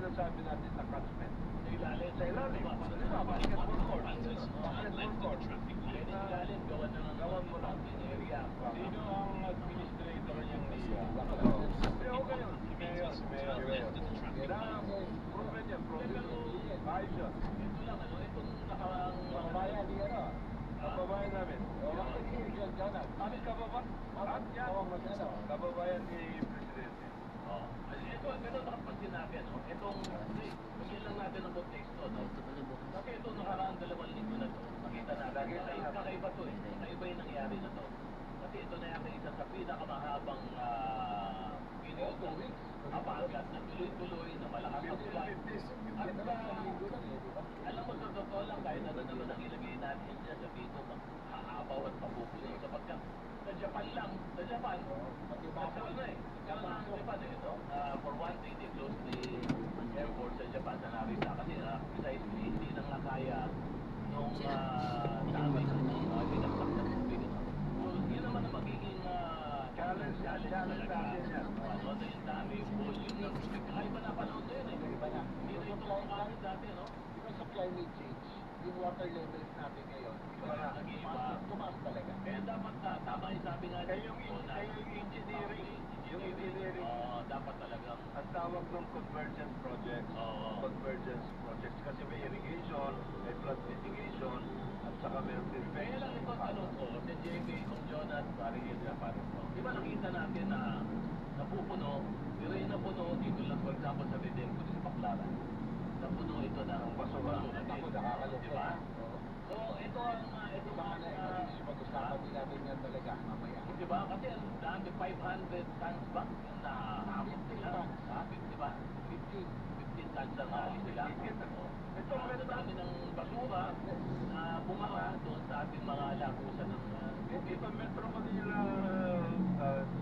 sinasabi natin na catchment. Sa ilalim. Sa ilalim. Di ba? Basketball court. Basketball court. Ilalim, gawan na ng Gawan mo lang. area. Sino ang administrator niyang NIA? Hindi, okay yun. Si Mayor. Si Mayor. Kailangan mo, proven yan. Proven. Ayos yun. Ito lang, ano, itong nakaraang... Kababayan ni ano? Kababayan namin. Amin kababayan? Yan. Kababayan ni Presidente. Oh. Ito, ganun nakapansin natin, no? Itong, kasi lang natin ang konteksto, no? Kasi ito, nakaraang 2 linggo na to. Nakita natin, kakaiba to eh. Kakaiba yung nangyari na to. Kasi ito na yung isa sa pinakamahabang period ng habagat na tuloy-tuloy na malakas ang ulan. At alam mo, sa totoo lang, kahit ano naman ang ilagay natin dyan sa dito, haabaw at papupuno. Sapagkat sa Japan lang, sa Japan, nagkaroon na eh. Nagkaroon na ang Japan eh, ito. For one day, they closed the airport sa Japan sa Narita. Kasi precisely, hindi nang nakaya nung dami ng binagsak na tubig. So, yun naman ang magiging challenge natin yan. Ano, dahil dami yung volume ng tubig. Ay, ba napanood na yun eh. Hindi na ito ang kahit dati, no? Because of climate change, yung water levels natin ngayon, tumaas talaga. Kaya dapat tama yung sabi nga Kaya yung engineering, dapat talagang ang tawag ng convergence projects. Convergence projects. Kasi may irrigation, may flood mitigation, at saka may kaya prevention. lang ito tanong ko, si JB, kung Jonas, Baril, Parang di ba nakita natin na napupuno, pero yung napuno dito lang, for example, sa Redempto, sa Baclaran, napuno ito ng basura. Ako nakakaloko. Di ba? So, ito ang Baka na pag-usapan din natin yan talaga mamaya. di ba? Kasi ang dami, 500 tons ba? Na hamot nila. 50 ba? 15 tons ang hali nila. Ito ang dami ng basura na bumara doon sa ating mga lakusan ng Ito Metro Manila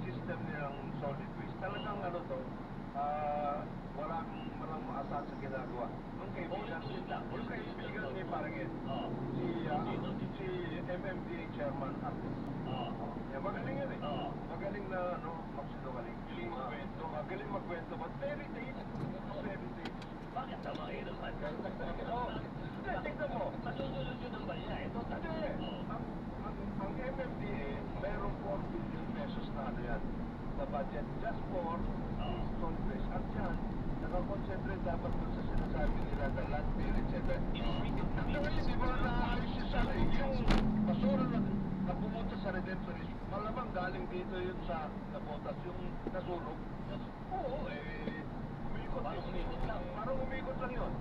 system nilang solid waste. Talagang ano to, walang maasal sa ginagawa. Yung kaibigan ni Parangit, si MMDA chairman artist. Magaling yan eh. Magaling na, magsinungaling. Magaling magkwento, but very tasty. Very tasty. Bakit tama kayo naman? Tignan mo. Masusunod yun ang banya. Ito Hindi. Ang MMDA, meron 4 billion pesos na ano yan, na budget just for solid waste. At yan, nakakonsentrate dapat dun sa sinasabi nila na landfill, etc. Ngayon, di ba naayos yun sana yung basura na pumunta sa Redemptorist, malamang galing dito yun sa nabotas, yung nasulog. Oo, umikot. Parang umikot lang yun.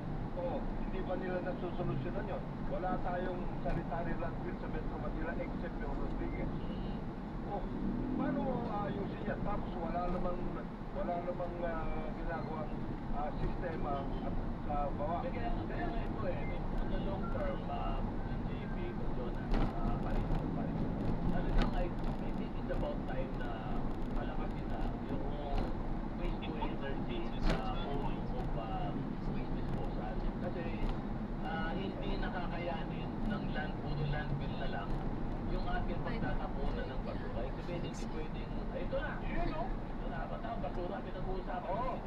Oo, hindi ba nila nasusolusyonan yun? Wala tayong sanitary landfill sa Metro Manila except yung Rodriguez. Oh, paano mo ayusin yan? Tapos wala namang ginagawang sistema at bawa. Kaya nga ito eh, on the long term, JP, Jonas, Paris. Talagang I think it's about time na palakasin na yung waste to energy sa whole of waste disposal. Kasi hindi nakakayanin ng puro landfill na lang yung ating pagtatapunan ng basura. Sabihin, hindi pwedeng, ito na, ito na, ba't ang basura pinag-uusapan? Oo,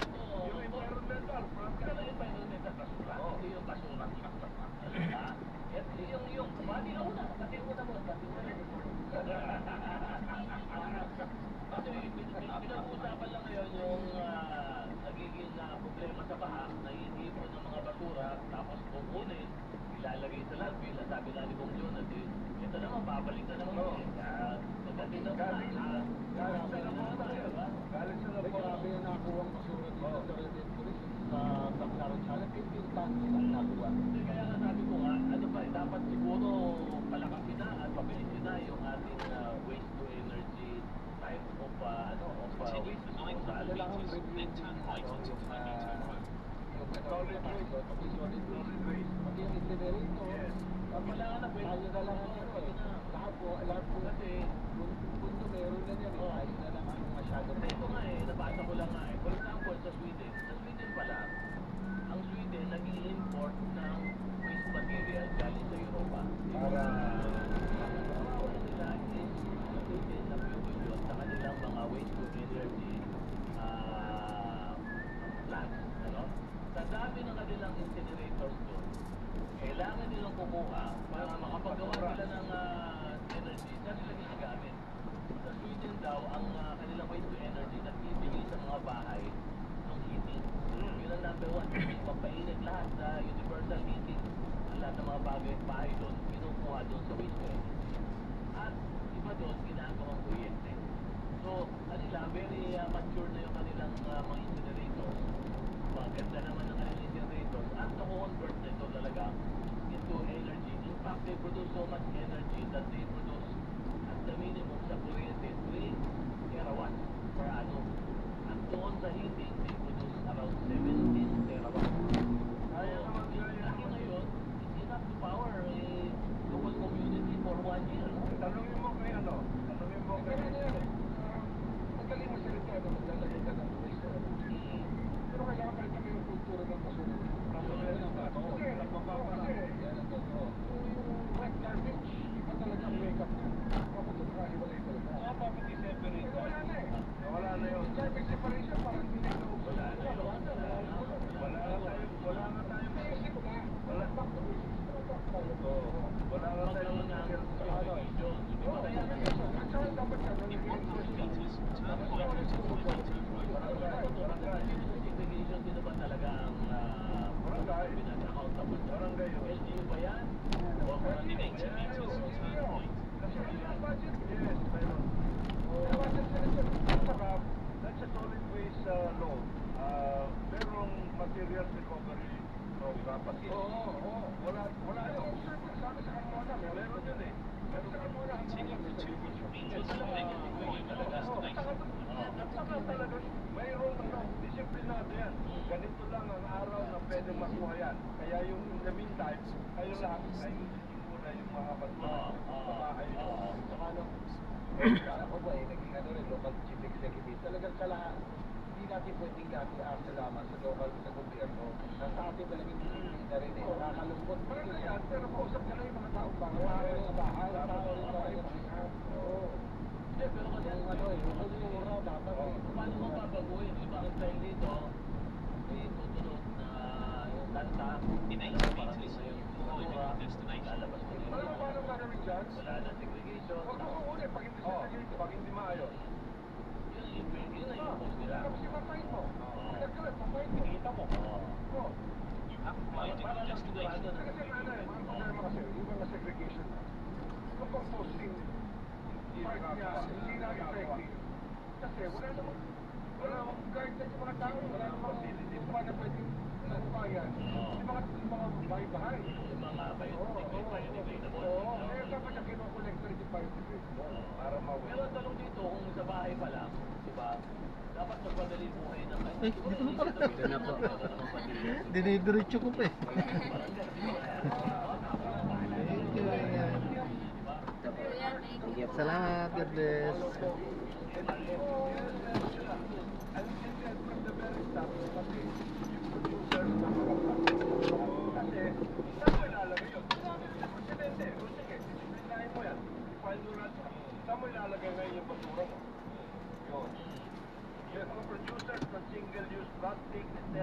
yung environmental. Ito na environmental basura, hindi yung basura. Yung kumali na una, kasi una mo, kasi una. Kasi pinag-uusapan lang ngayon yung nagiging problema sa baha, naiipon ng mga basura, tapos kukunin, ilalagay sa landfill, at sabi nga ni Bong Jonas, ito naman, babalik na naman. Galing sa Lapunta kayo, ba? Galing sa Lapunta. Grabe yung nakuha ang basura dito sa Redemptorist sa Baclaran. Sana 15 tons ang nakuha. Kaya nga sabi ko nga, ano ba, dapat siguro palakasin na at pabilisin na yung ating waste to energy type of waste disposal. Ano lang ang review Solid waste. Solid waste. Pati yung engineering to. Wala ka na, Tayo na lang ang ano eh. Lahat po kasi, punto meron na yan eh. Tayo na lang ang masyado. kasi ito nga eh, nabasa ko lang nga eh. For example, sa Sweden pala, ang Sweden nag-i-import ng waste material galing sa Europa. Para Wala nila is sa Sweden na fuel sa kanilang mga waste to energy plants, ano? Sa silang incinerators doon, kailangan nilang kumuha para makapagawa sila ng energy na sila ginagamit. Sa Sweden daw, ang kanilang waste to energy na ibigay sa mga bahay ng heating. Yun ang number one. Pampainit lahat sa universal heating. Ang lahat ng mga bahay doon, kinukuha doon sa waste to energy. At iba doon, ginagawang kuryente. So, kanila, very mature na yung kanilang mga incinerators. Maganda naman ang kanilang incinerators. At naku-convert na ito talaga into energy. In fact, they produce so much energy that they produce at the minimum sa kuryente 3 terawatts per annum. At doon sa heating, they produce around 17 terawatts. Kaya naman, Laki na yun, it's enough to power a whole community for 1 year. Tanungin mo kay ano? Tanungin mo kay... Ganun yan eh. Magaling mo salita na maglalagay ka ng waste. Pero kailangan palitan mo yung kultura ng kasunod. Kasi, yan ang totoo. Yung wet garbage, iba talaga ang wake up niya. Dapat sa nakahiwalay talaga. Dapat i-separate. Wala na eh. Wala na yun. Garbage separation, parang hindi na ito. Wala na tayo. Naisip na. Wala. Back to basics. Back tayo. Wala na tayo. Magkaroon ng segregation. Hindi ba kaya At saka dapat ka na segregation din ba talaga ang pinag-accountable? Barangay yun. LGU ba yan? O Kasi yung budget, yes, meron. Saka, that's a solid waste law. Merong material recovery program. Pati, wala yun. Meron yun eh. Meron sa Carmona. At saka talaga, mayroong disiplinado yan. Ganito lang ang araw na pwede makuha yan. Kaya yung in the meantime, kayo lahat ay ulitin muna yung mga batuan sa bahay. Saka ano, ako ba eh, naging ano rin, local chief executive. Talagang kalahat, hindi natin pwedeng gati-asa lamang sa local, sa gobyerno. Nasa atin talagang disiplina rin eh. Nakakalungkot. Maganda yan, pero kausap ka na yung mga taong Bahay sa bahay, tao rin tayo. Oo. Hindi, pero kasi Yung ano eh, yung kultura dapat eh. paano mo babaguhin? Iba ang style dito, may tutunod na yung kanta, parang isa yung kultura, lalabas mo din. Alam mo paano gagawin dyan? Wala na segregation. Huwag mo kukunin pag hindi siya naging, pag hindi maayos. Yun na yung post nila. Tapos ipapain mo. Pinagkalat, papain mo. Kita mo. Oo. Para lang sigurado na. Kasi ano eh, mga problema kasi, yung mga segregation na. Yung composting, part niya, hindi na effective. Kasi wala namang guard na yung mga tao, wala namang yung mga na pwedeng nakupayan. Yung mga bahay-bahay. Yung mga biodegradable. Oo, kaya dapat na kinukolektor yung biodegradable. Para mawala. Pero ang tanong dito, kung sa bahay pa lang, di ba, dapat magpadali buhay ng kahit. Ay, dito na pala. Dito na po. Dinidiretso ko pa eh. Salamat, God bless. Saan mo ilalagay ngayon yung basura mo? Yun. Yung mga producers ng single-use plastic, etc.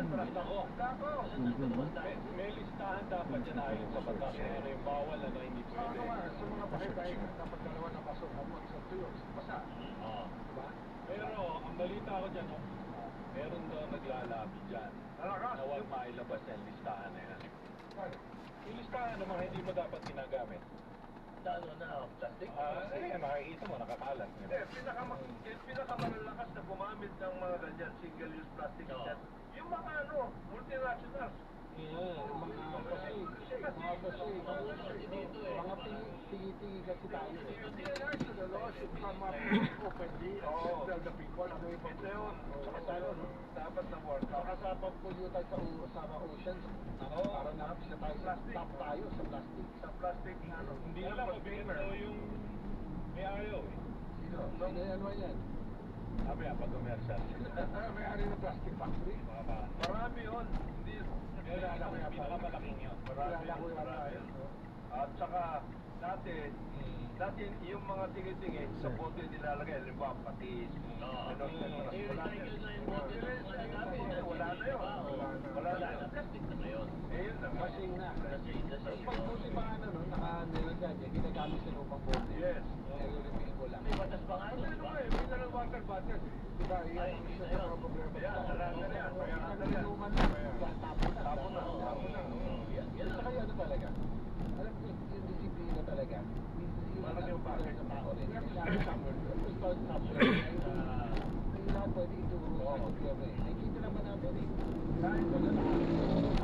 Dako! May listahan dapat yan ayon sa batas. Ano yung bawal, ano hindi Sa ano pwede. nga, sa mga bahay-bahay, dapat dalawa na pasok hapon sa tuyo, sa basa. Diba? Pero ang balita ko dyan, meron daw naglalabi dyan Alakas! na huwag mailabas yung listahan na yan. Paano? Yung listahan ng mga hindi mo dapat ginagamit. Sa ano na, plastic? Makikita mo, nakakalat. Hindi, pinakamalalakas na gumamit ng mga ganyan, single-use plastic set. Yung mga multinationals. Mga tingi-tingi kasi tayo. So the law should come up openly and tell the people ano yung Ito yun. Saka tayo, no? Dapat na work Saka sa pagpulutay sa oceans, para na-upset tayo, stop tayo sa plastic. Sa plastic, Hindi naman mabigat daw yung may ayaw eh. Sino yan mo yan? Sabi nga, pag-commercial. May-ari ng plastic factory. Marami yun. Hindi yun. Kilala ko yan. Pinakamalaking yun. Kilala ko yan. At saka, dati yung mga tingi-tingi sa bote nilalagay, halimbawa patis, I-recycle na yung bote ng mga gamit. Wala na yun. Wala na. Plastic na ngayon. lasing na. Lasing. Pag musibahan na nun, naka-nila dyan, ginagamit sa lupang bote. Yes. Nire-refill ko lang. May batas pa nga Ano nun, di naman ba? eh, mineral water budget. Diba, Ay, yan ang hindi isa na sa yun. mga problema. Ayan, sarado na yan. Kaya Sa ano yan. inuman lang, yan, tapon na. Tapon na. Yan Sa lang. kaya ano talaga? Alam ko, yung disiplina talaga. Parang yung bakit? Sa tao rin. Start somewhere. Hindi lahat pwede ituro sa gobyerno eh. Nakikita naman natin eh. Kahit wala na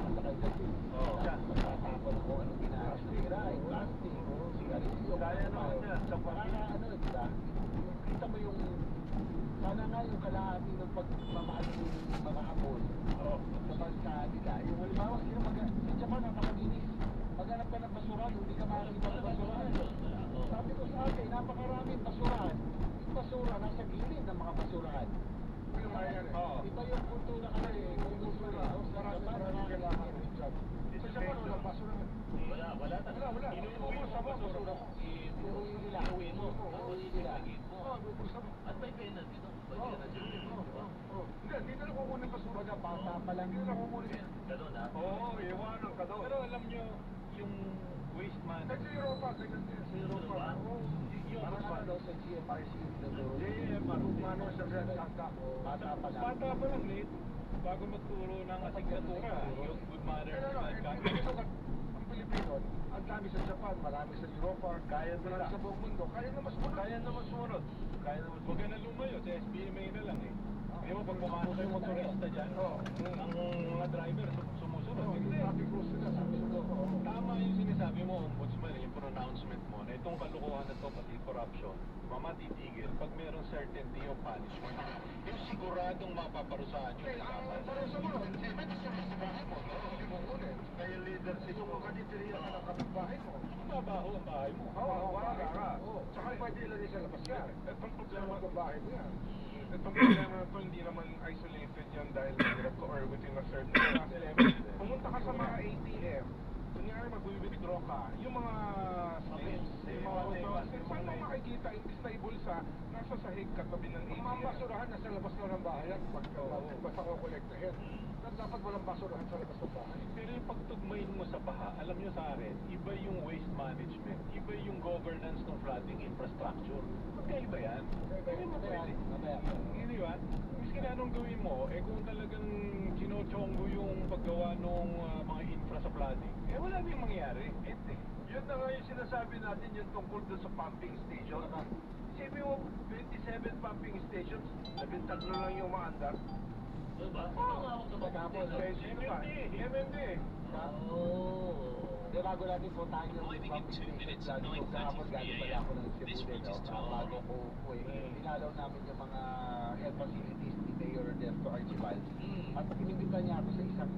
masakay sa jeep. Oo. Matatapon ako anong ginagawa. Sira, plastic, sigarilyo. Kaya naman yan, sa Para ano, di ba? Kita mo yung sana nga yung kalahati ng pagmamahal ng mga hapon sa bansa nila. Yung halimbawa, sila sa Japan napakalinis. Maghanap ka ng basurahan, hindi ka makakita ng basurahan. Sabi ko sa akin, napakaraming basurahan. Yung basura nasa gilid ng mga basurahan. Iba yung kultura kasi kung gusto na, marami kailangan ng job. Sa Japan, walang basurahan. Wala talaga. Wala. Inuwi mo sa basura mo. Inuwi nila. Inuwi mo. Tapos nila. ilagay mo. At may penalty no? Pag penalty, di ba? Hindi, dito na kukunin basura. Baga, bata pa lang yun. Ganun ha? Oo, iwanan ka daw. Pero alam nyo, yung waste management. Sa Europa, ganyan din. Sa Europa. Diba? Yung Parang ano sa GMRC nagturo. Mano sa Santa. Bata pa lang. bata pa lang, Nate, bago magturo ng asignatura, yung good manners Pero and ang conduct. Pilipino, ang dami sa Japan, marami sa Europa, kaya nila sa buong mundo. Kaya naman sumunod. Kaya naman sumunod. Kaya naman Huwag ka na lumayo, sa SBMA na lang eh. Di ba pag pumasok yung motorista dyan, ang mga driver sumusunod. Hindi. Traffic rules nila, sabi nila. Tama yung sinasabi mo, Ombudsman, yung pronouncement mo, na itong kalukuhan na to, pati corruption, mamatitigil pag merong certainty of punishment. Yung siguradong mapaparusahan yung kasama. Pero sa mga, hindi mo kunin. Kaya leadership mo, kanitiriya ka ng kapitbahay mo. Mabaho ang bahay mo. Oo, wala ka. Tsaka pwede ilagay sa labas yan. Itong Sa problema mga bahay mo yan. Itong problema na ito, hindi naman isolated yan dahil mahirap to or within a certain class level. Pumunta ka sa mga ATM, kunyari mag-withdraw ka, yung mga slips, yung mga slips, saan mo makikita, imbis na ibulsa, nasa sahig katabi ng Ang mga ATM. basurahan nasa labas na ng bahay yan. Basta ko kolektahin. Dapat walang basurahan sa labas ng bahay. Pero yung pagtugmain mo sa baha, alam nyo sa akin, iba yung waste management, iba yung governance ng flooding infrastructure. Magkaiba yan. Hindi mo pwede. Hindi ba? Miski na anong gawin mo, eh kung talagang chinochongo yung paggawa ng mga infra sa flooding, eh wala nang mangyayari. Hindi. Yun na nga yung sinasabi natin yung tungkol doon sa pumping station. Sabi mo, 27 pumping stations, 13 lang yung maandar. Diba? Sino nga ako sa Tapos, pagpunta? sino pa? MMD. Di bago natin puntahan yung pumping station lagi kung kahapon galing pala ako ng Cebu din, no? Bago ko uwi, dinalaw namin yung mga health facilities ni Mayor Ernesto Archibald. At inimbitan niya ako sa isang,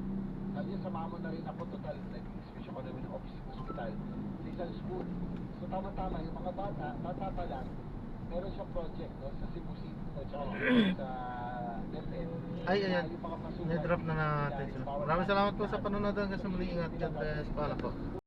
sabi niya, samahan mo na rin ako, total, nag-inspection ko namin ng office hospital, sa isang school. So tama-tama, yung mga bata pa lang, meron siyang project, no, sa Cebu City, no, tsaka sa DepEd. Ay, ayan. Yung mga pasukan, Na-drop na natin sila. Maraming salamat po sa panonood hanggang sa muling ingat. God bless. Paalam po.